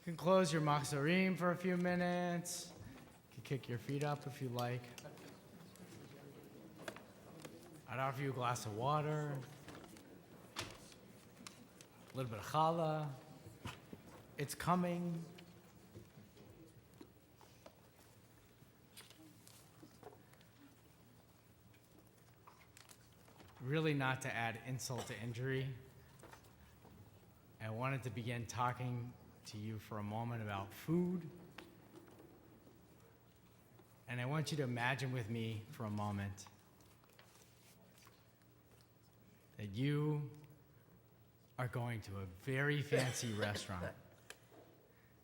You can close your machzorim for a few minutes. You can kick your feet up if you like. I'd offer you a glass of water, a little bit of challah. It's coming. Really not to add insult to injury, I wanted to begin talking to you for a moment about food. And I want you to imagine with me for a moment that you are going to a very fancy restaurant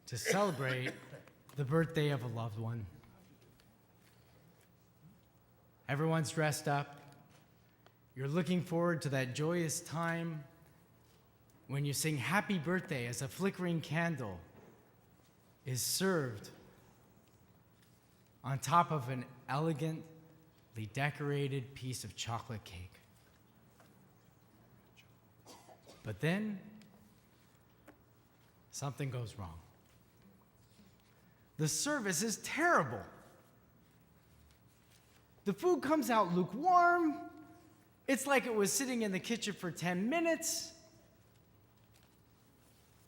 to celebrate the birthday of a loved one. Everyone's dressed up. You're looking forward to that joyous time when you sing happy birthday as a flickering candle is served on top of an elegantly decorated piece of chocolate cake. But then, something goes wrong. The service is terrible. The food comes out lukewarm. It's like it was sitting in the kitchen for 10 minutes.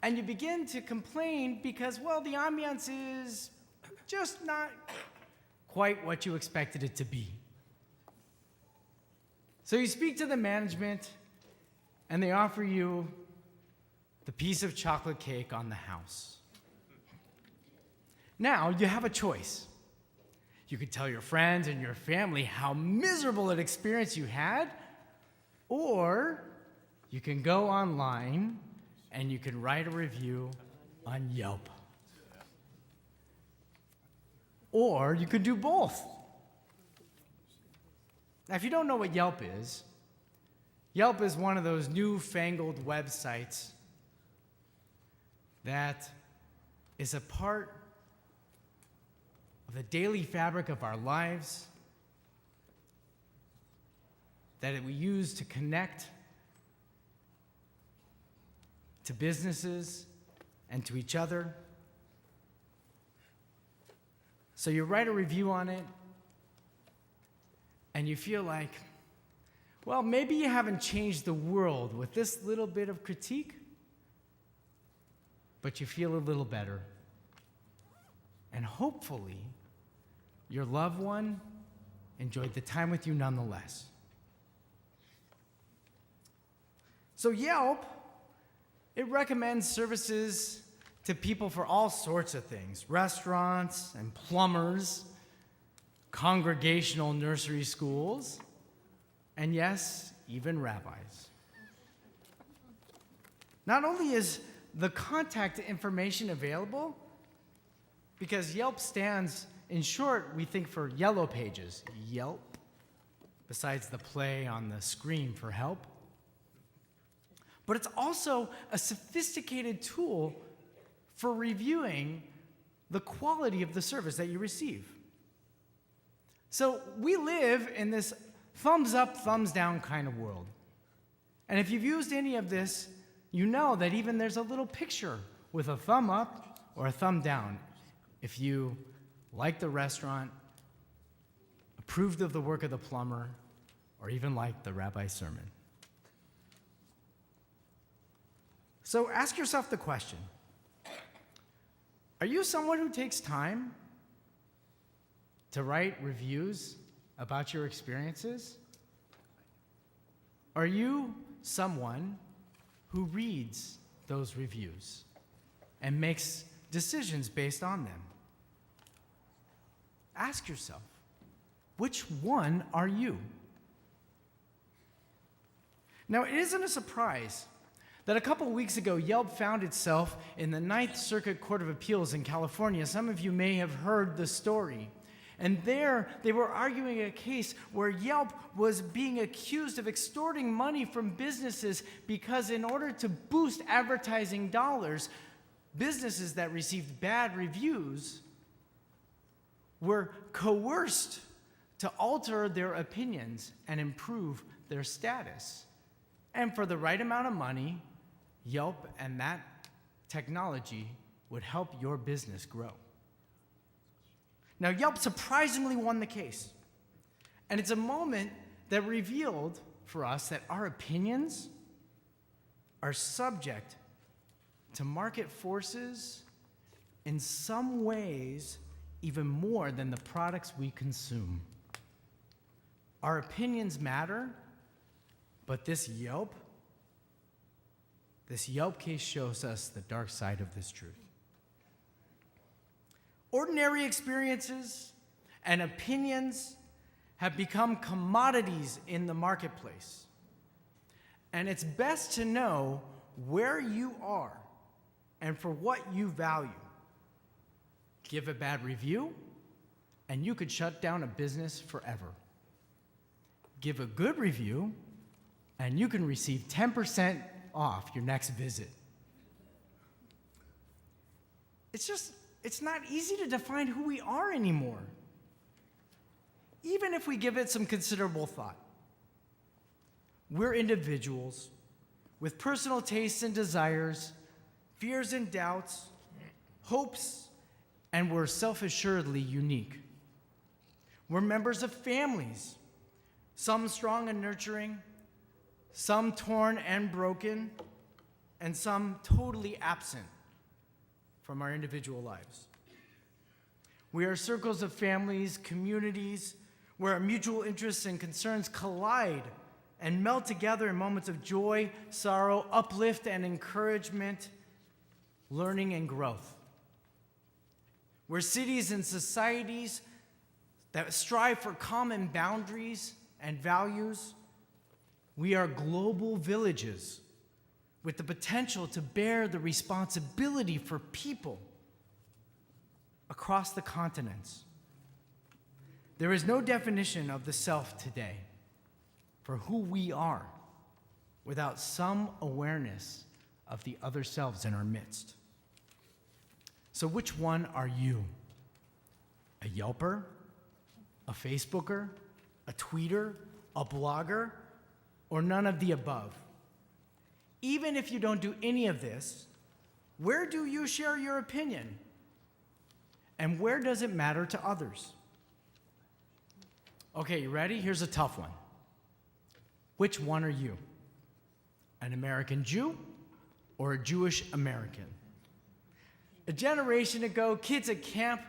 And you begin to complain because, well, the ambiance is just not quite what you expected it to be. So you speak to the management, and they offer you the piece of chocolate cake on the house. Now, you have a choice. You could tell your friends and your family how miserable an experience you had, or you can go online and you can write a review on Yelp. Or you could do both. Now, if you don't know what Yelp is one of those newfangled websites that is a part of the daily fabric of our lives, that we use to connect to businesses and to each other. So you write a review on it, and you feel like, well, maybe you haven't changed the world with this little bit of critique, but you feel a little better. And hopefully, your loved one enjoyed the time with you nonetheless. So Yelp, it recommends services to people for all sorts of things: restaurants and plumbers, congregational nursery schools, and yes, even rabbis. Not only is the contact information available, because Yelp stands, in short, we think, for Yellow Pages, Yelp, besides the play on the screen for help. But it's also a sophisticated tool for reviewing the quality of the service that you receive. So we live in this thumbs up, thumbs down kind of world. And if you've used any of this, you know that even there's a little picture with a thumb up or a thumb down if you like the restaurant, approved of the work of the plumber, or even liked the rabbi's sermon. So ask yourself the question: are you someone who takes time to write reviews about your experiences? Are you someone who reads those reviews and makes decisions based on them? Ask yourself, which one are you? Now, it isn't a surprise that a couple weeks ago, Yelp found itself in the Ninth Circuit Court of Appeals in California. Some of you may have heard the story. And there, they were arguing a case where Yelp was being accused of extorting money from businesses because in order to boost advertising dollars, businesses that received bad reviews were coerced to alter their opinions and improve their status. And for the right amount of money, Yelp and that technology would help your business grow. Now, Yelp surprisingly won the case. And it's a moment that revealed for us that our opinions are subject to market forces in some ways even more than the products we consume. Our opinions matter, but this Yelp case shows us the dark side of this truth. Ordinary experiences and opinions have become commodities in the marketplace. And it's best to know where you are and for what you value. Give a bad review, and you could shut down a business forever. Give a good review, and you can receive 10% off your next visit. It's not easy to define who we are anymore, even if we give it some considerable thought. We're individuals with personal tastes and desires, fears and doubts, hopes, and we're self-assuredly unique. We're members of families, some strong and nurturing, some torn and broken, and some totally absent from our individual lives. We are circles of families, communities, where our mutual interests and concerns collide and melt together in moments of joy, sorrow, uplift and encouragement, learning and growth. We're cities and societies that strive for common boundaries and values. We are global villages with the potential to bear the responsibility for people across the continents. There is no definition of the self today for who we are without some awareness of the other selves in our midst. So which one are you? A Yelper? A Facebooker? A tweeter? A blogger? Or none of the above? Even if you don't do any of this, where do you share your opinion? And where does it matter to others? Okay, you ready? Here's a tough one. Which one are you? An American Jew or a Jewish American? A generation ago, kids at camp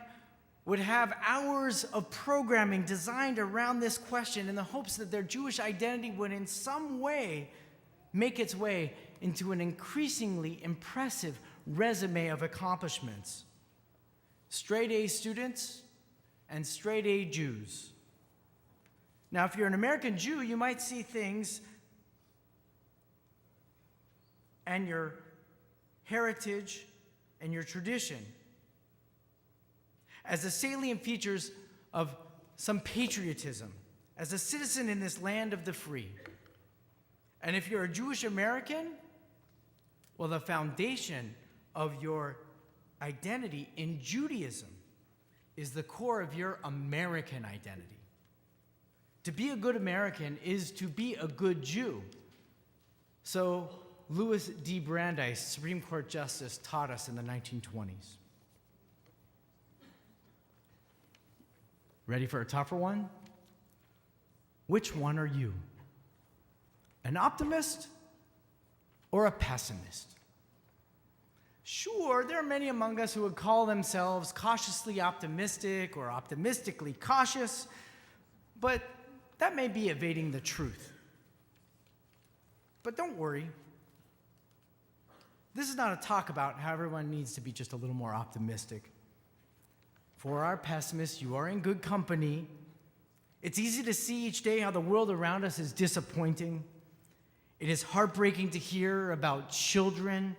would have hours of programming designed around this question in the hopes that their Jewish identity would in some way make its way into an increasingly impressive resume of accomplishments. Straight-A students and straight-A Jews. Now, if you're an American Jew, you might see things and your heritage and your tradition as the salient features of some patriotism, as a citizen in this land of the free. And if you're a Jewish American, well, the foundation of your identity in Judaism is the core of your American identity. To be a good American is to be a good Jew. So Louis D. Brandeis, Supreme Court Justice, taught us in the 1920s. Ready for a tougher one? Which one are you? An optimist or a pessimist? Sure, there are many among us who would call themselves cautiously optimistic or optimistically cautious, but that may be evading the truth. But don't worry. This is not a talk about how everyone needs to be just a little more optimistic. For our pessimists, you are in good company. It's easy to see each day how the world around us is disappointing. It is heartbreaking to hear about children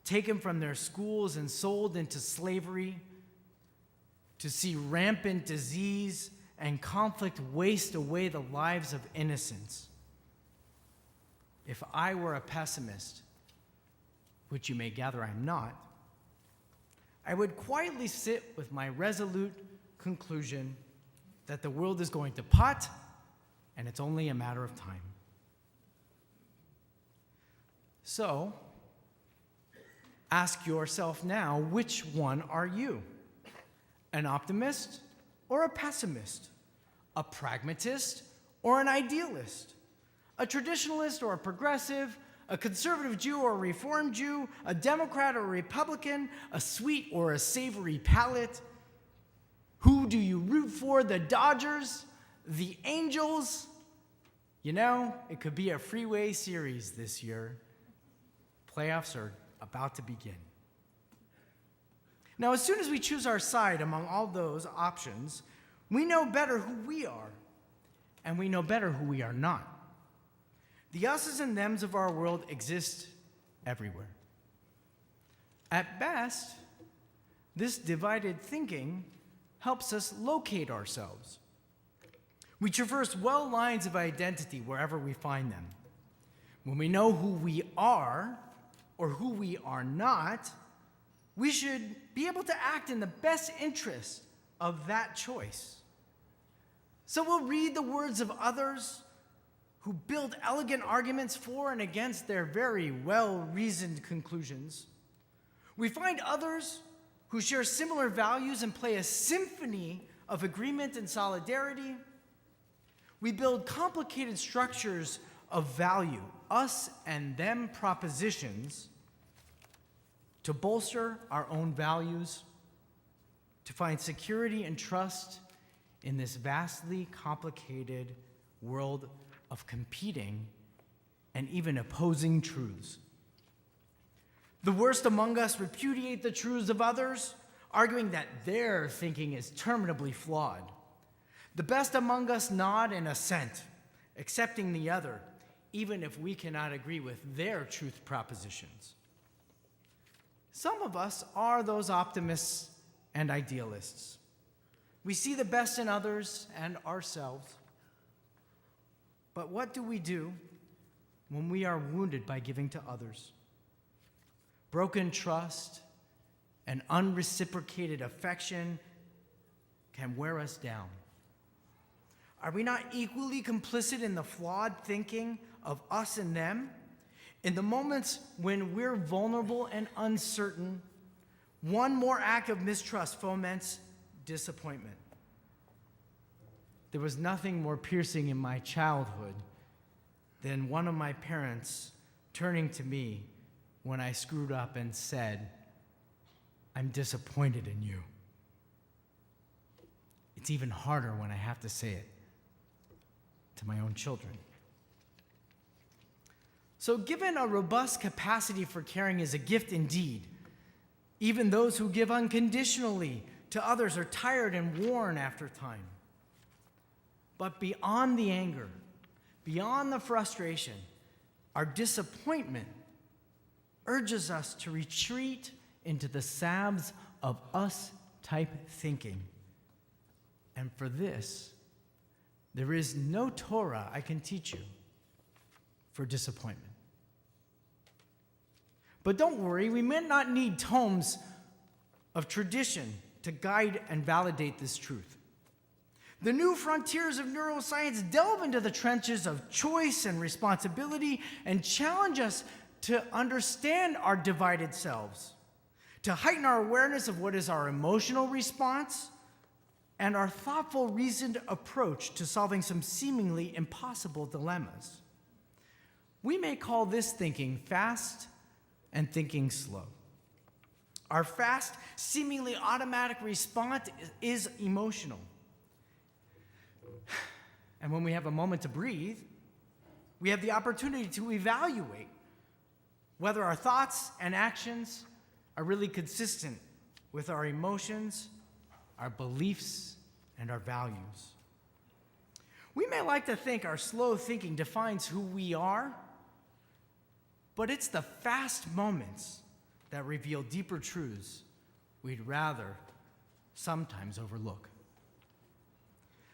taken from their schools and sold into slavery, to see rampant disease and conflict waste away the lives of innocents. If I were a pessimist, which you may gather I'm not, I would quietly sit with my resolute conclusion that the world is going to pot, and it's only a matter of time. So, Ask yourself now, which one are you? An optimist or a pessimist? A pragmatist or an idealist? A traditionalist or a progressive? A conservative Jew or a reformed Jew? A Democrat or a Republican? A sweet or a savory palate? Who do you root for? The Dodgers? The Angels? You know, it could be a freeway series this year. Playoffs are about to begin. Now, as soon as we choose our side among all those options, we know better who we are, and we know better who we are not. The us's and them's of our world exist everywhere. At best, this divided thinking helps us locate ourselves. We traverse well lines of identity wherever we find them. When we know who we are or who we are not, we should be able to act in the best interest of that choice. So we'll read the words of others who build elegant arguments for and against their very well-reasoned conclusions. We find others who share similar values and play a symphony of agreement and solidarity. We build complicated structures of value, us and them propositions, to bolster our own values, to find security and trust in this vastly complicated world of competing and even opposing truths. The worst among us repudiate the truths of others, arguing that their thinking is terminably flawed. The best among us nod in assent, accepting the other, even if we cannot agree with their truth propositions. Some of us are those optimists and idealists. We see the best in others and ourselves. But what do we do when we are wounded by giving to others? Broken trust and unreciprocated affection can wear us down. Are we not equally complicit in the flawed thinking of us and them? In the moments when we're vulnerable and uncertain, one more act of mistrust foments disappointment. There was nothing more piercing in my childhood than one of my parents turning to me when I screwed up and said, "I'm disappointed in you." It's even harder when I have to say it to my own children. So given a robust capacity for caring is a gift indeed, even those who give unconditionally to others are tired and worn after time. But beyond the anger, beyond the frustration, our disappointment urges us to retreat into the salves of us-type thinking. And for this, there is no Torah I can teach you for disappointment. But don't worry, we may not need tomes of tradition to guide and validate this truth. The new frontiers of neuroscience delve into the trenches of choice and responsibility and challenge us to understand our divided selves, to heighten our awareness of what is our emotional response and our thoughtful, reasoned approach to solving some seemingly impossible dilemmas. We may call this thinking fast and thinking slow. Our fast, seemingly automatic response is emotional. And when we have a moment to breathe, we have the opportunity to evaluate whether our thoughts and actions are really consistent with our emotions, our beliefs, and our values. We may like to think our slow thinking defines who we are, but it's the fast moments that reveal deeper truths we'd rather sometimes overlook.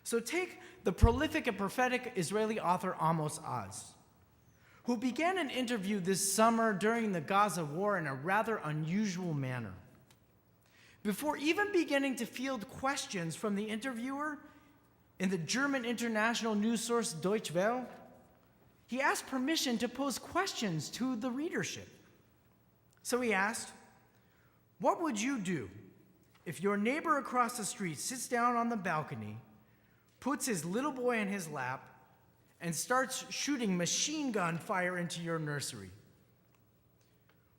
So take the prolific and prophetic Israeli author Amos Oz, who began an interview this summer during the Gaza war in a rather unusual manner. Before even beginning to field questions from the interviewer in the German international news source Deutsche Welle, he asked permission to pose questions to the readership. So he asked, What would you do if your neighbor across the street sits down on the balcony, puts his little boy in his lap, and starts shooting machine gun fire into your nursery?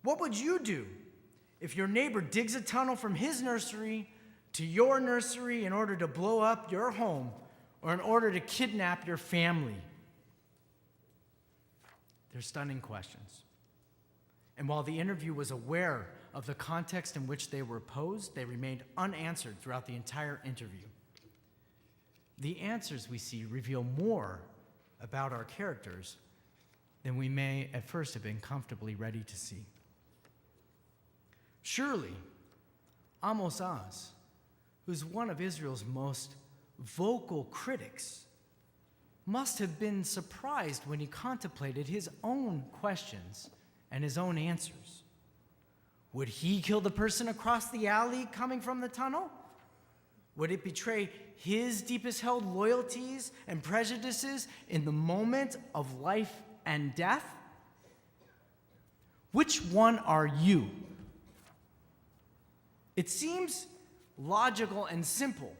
What would you do if your neighbor digs a tunnel from his nursery to your nursery in order to blow up your home or in order to kidnap your family? They're stunning questions. And while the interview was aware of the context in which they were posed, they remained unanswered throughout the entire interview. The answers we see reveal more about our characters than we may at first have been comfortably ready to see. Surely, Amos Oz, who's one of Israel's most vocal critics, must have been surprised when he contemplated his own questions and his own answers. Would he kill the person across the alley coming from the tunnel? Would it betray his deepest held loyalties and prejudices in the moment of life and death? Which one are you? It seems logical and simple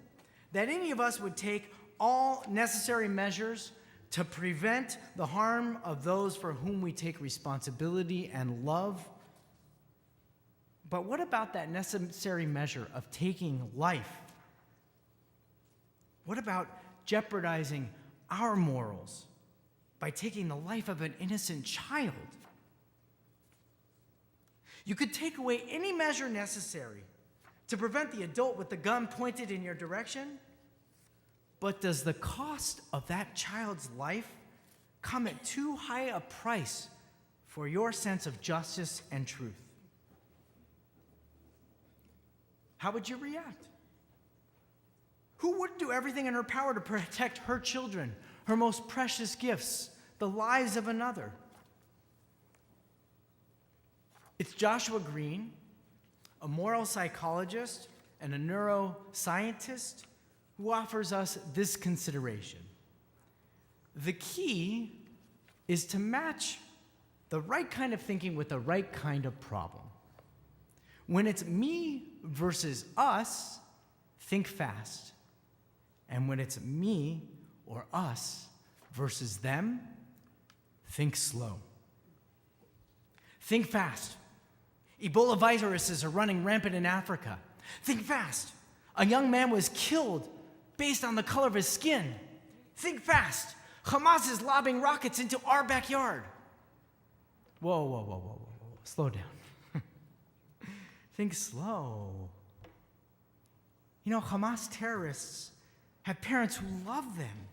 that any of us would take all necessary measures to prevent the harm of those for whom we take responsibility and love. But what about that necessary measure of taking life? What about jeopardizing our morals by taking the life of an innocent child? You could take away any measure necessary to prevent the adult with the gun pointed in your direction, but does the cost of that child's life come at too high a price for your sense of justice and truth? How would you react? Who would do everything in her power to protect her children, her most precious gifts, the lives of another? It's Joshua Green, a moral psychologist and a neuroscientist, who offers us this consideration. The key is to match the right kind of thinking with the right kind of problem. When it's me versus us, think fast. And when it's me or us versus them, think slow. Think fast. Ebola viruses are running rampant in Africa. Think fast. A young man was killed based on the color of his skin. Think fast. Hamas is lobbing rockets into our backyard. Whoa. Slow down. Think slow. You know, Hamas terrorists have parents who love them,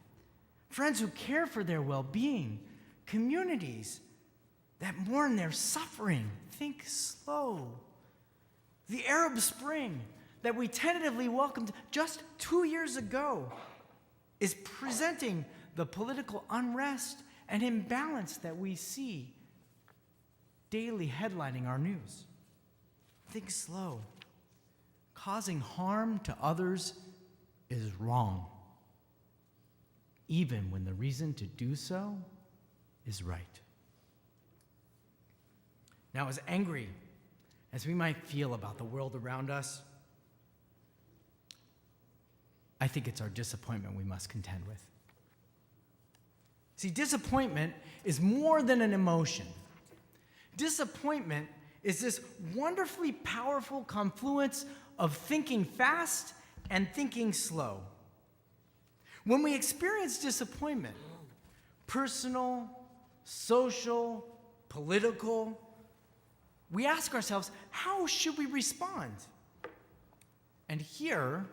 friends who care for their well-being, communities that mourn their suffering. Think slow. The Arab Spring that we tentatively welcomed just 2 years ago is presenting the political unrest and imbalance that we see daily headlining our news. Think slow. Causing harm to others is wrong, even when the reason to do so is right. Now, as angry as we might feel about the world around us, I think it's our disappointment we must contend with. See, disappointment is more than an emotion. Disappointment is this wonderfully powerful confluence of thinking fast and thinking slow. When we experience disappointment, personal, social, political, we ask ourselves, how should we respond? And here,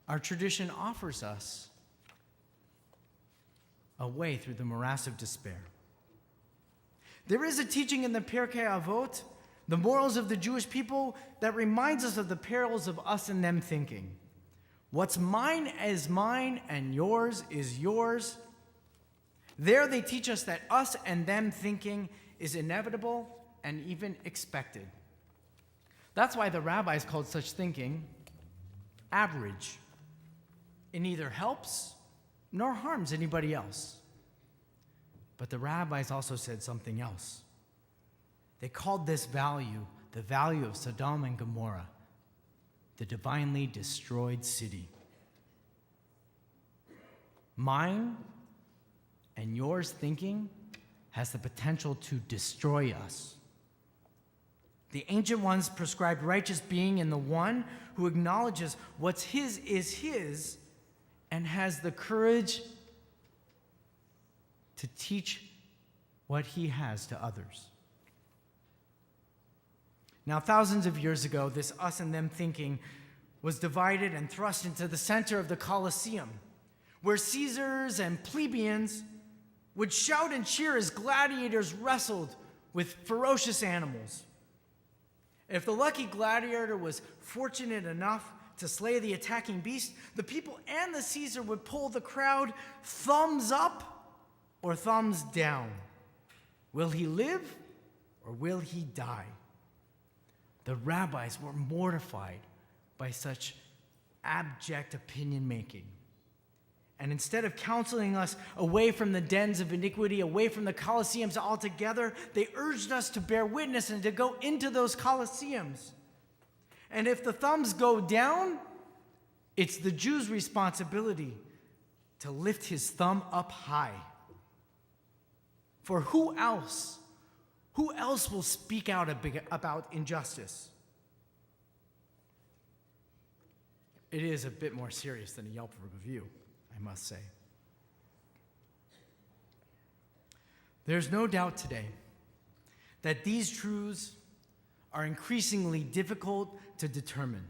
our tradition offers us a way through the morass of despair. There is a teaching in the Pirkei Avot, the morals of the Jewish people, that reminds us of the perils of us and them thinking. What's mine is mine and yours is yours. There they teach us that us and them thinking is inevitable and even expected. That's why the rabbis called such thinking average. It neither helps nor harms anybody else. But the rabbis also said something else. They called this value the value of Sodom and Gomorrah, the divinely destroyed city. Mine and yours thinking has the potential to destroy us. The ancient ones prescribed righteous being in the one who acknowledges what's his is his and has the courage to teach what he has to others. Now, thousands of years ago, this us and them thinking was divided and thrust into the center of the Colosseum, where Caesars and plebeians would shout and cheer as gladiators wrestled with ferocious animals. If the lucky gladiator was fortunate enough to slay the attacking beast, the people and the Caesar would pull the crowd thumbs up or thumbs down. Will he live or will he die? The rabbis were mortified by such abject opinion making. And instead of counseling us away from the dens of iniquity, away from the Colosseums altogether, they urged us to bear witness and to go into those Colosseums. And if the thumbs go down, it's the Jew's responsibility to lift his thumb up high. For who else will speak out about injustice? It is a bit more serious than a Yelp review, I must say. There's no doubt today that these truths are increasingly difficult to determine.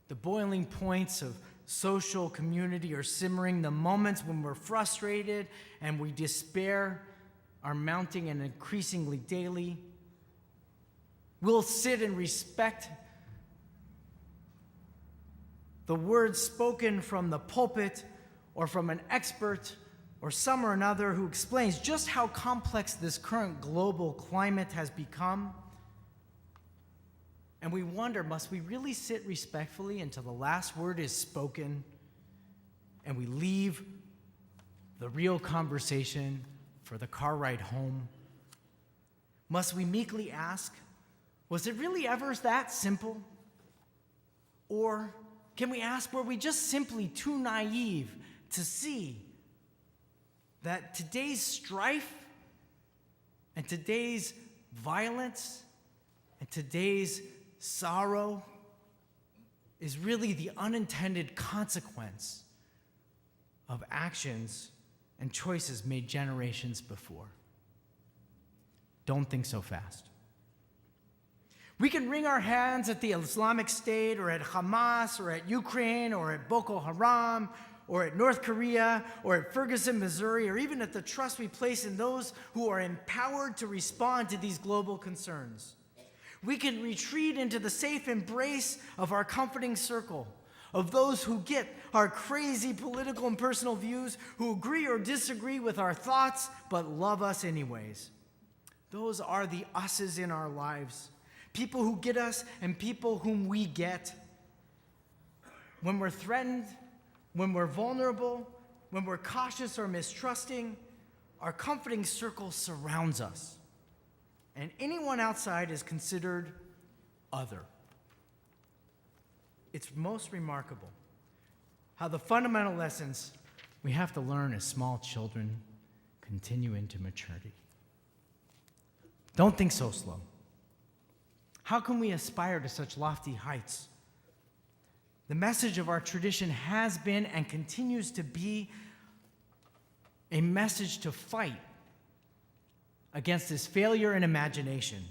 The boiling points of social community are simmering. The moments when we're frustrated and we despair are mounting and increasingly daily. We'll sit and respect the words spoken from the pulpit or from an expert or some or another who explains just how complex this current global climate has become. And we wonder, must we really sit respectfully until the last word is spoken and we leave the real conversation for the car ride home? Must we meekly ask, was it really ever that simple? Or can we ask, were we just simply too naive to see that today's strife and today's violence and today's sorrow is really the unintended consequence of actions and choices made generations before? Don't think so fast. We can wring our hands at the Islamic State or at Hamas or at Ukraine or at Boko Haram or at North Korea or at Ferguson, Missouri, or even at the trust we place in those who are empowered to respond to these global concerns. We can retreat into the safe embrace of our comforting circle, of those who get our crazy political and personal views, who agree or disagree with our thoughts, but love us anyways. Those are the us's in our lives. People who get us and people whom we get. When we're threatened, when we're vulnerable, when we're cautious or mistrusting, our comforting circle surrounds us. And anyone outside is considered other. It's most remarkable how the fundamental lessons we have to learn as small children continue into maturity. Don't think so slow. How can we aspire to such lofty heights? The message of our tradition has been and continues to be a message to fight against this failure in imagination.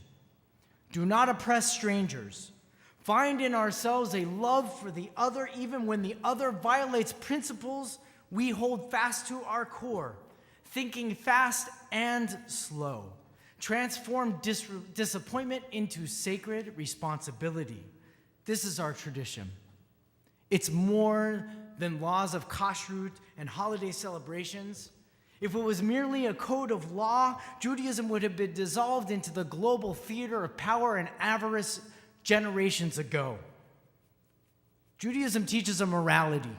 Do not oppress strangers. Find in ourselves a love for the other even when the other violates principles we hold fast to our core. Thinking fast and slow. Transform disappointment into sacred responsibility. This is our tradition. It's more than laws of kashrut and holiday celebrations. If it was merely a code of law, Judaism would have been dissolved into the global theater of power and avarice generations ago. Judaism teaches a morality,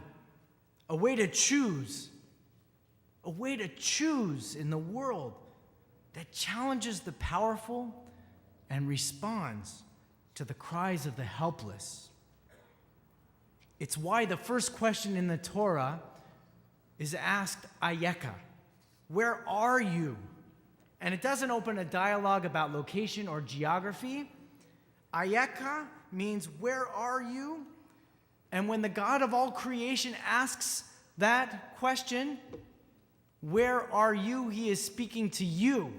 a way to choose in the world that challenges the powerful and responds to the cries of the helpless. It's why the first question in the Torah is asked, Ayeka, where are you? And it doesn't open a dialogue about location or geography. Ayeka means, where are you? And when the God of all creation asks that question, where are you? He is speaking to you.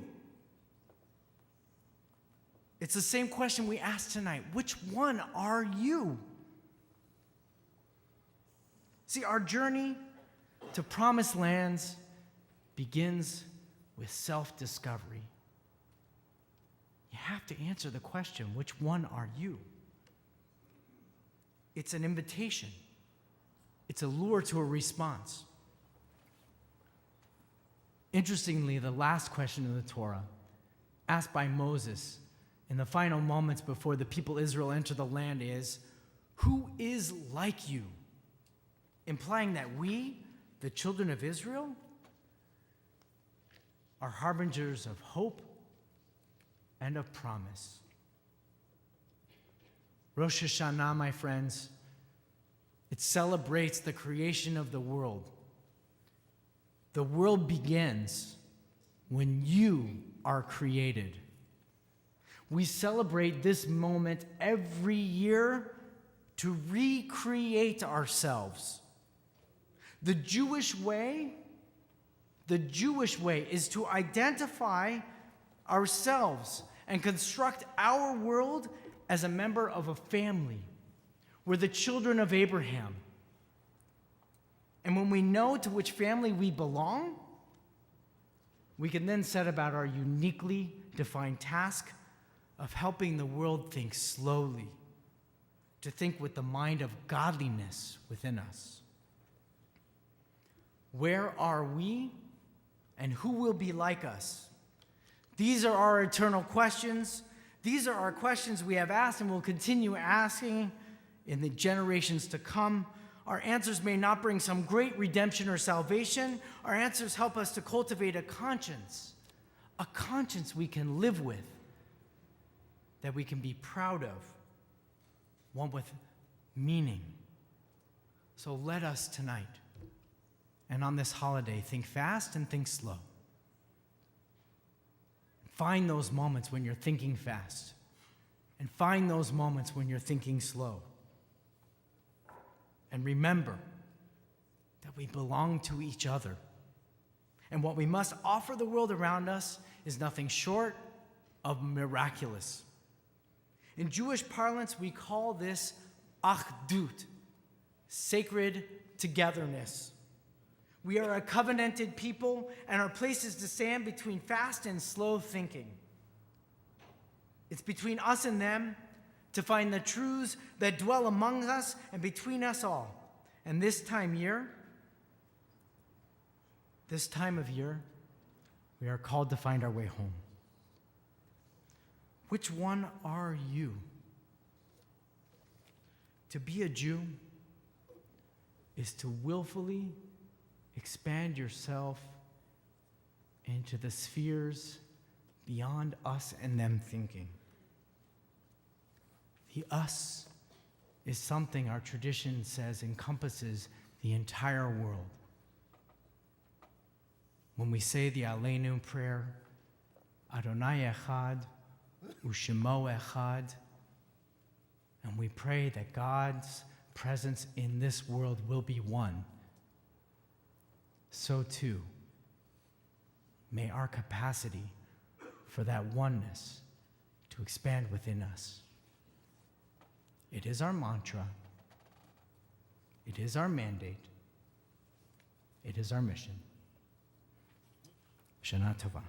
It's the same question we asked tonight. Which one are you? See, our journey to promised lands begins with self-discovery. You have to answer the question, which one are you? It's an invitation. It's a lure to a response. Interestingly, the last question in the Torah, asked by Moses in the final moments before the people Israel enter the land, is, who is like you? Implying that we, the children of Israel, are harbingers of hope and of promise. Rosh Hashanah, my friends, it celebrates the creation of the world. The world begins when you are created. We celebrate this moment every year to recreate ourselves. The Jewish way is to identify ourselves and construct our world as a member of a family. We're the children of Abraham. And when we know to which family we belong, we can then set about our uniquely defined task of helping the world think slowly, to think with the mind of godliness within us. Where are we, and who will be like us? These are our eternal questions. These are our questions we have asked and will continue asking in the generations to come. Our answers may not bring some great redemption or salvation. Our answers help us to cultivate a conscience we can live with, that we can be proud of, one with meaning. So let us tonight, and on this holiday, think fast and think slow. Find those moments when you're thinking fast, and find those moments when you're thinking slow. And remember that we belong to each other. And what we must offer the world around us is nothing short of miraculous. In Jewish parlance, we call this achdut, sacred togetherness. We are a covenanted people, and our place is to stand between fast and slow thinking. It's between us and them to find the truths that dwell among us and between us all. And this time of year, we are called to find our way home. Which one are you? To be a Jew is to willfully expand yourself into the spheres beyond us and them thinking. The us is something our tradition says encompasses the entire world. When we say the Aleinu prayer, Adonai Echad, Ushemo Echad, and we pray that God's presence in this world will be one, so too may our capacity for that oneness to expand within us. It is our mantra. It is our mandate. It is our mission. Shana Tova.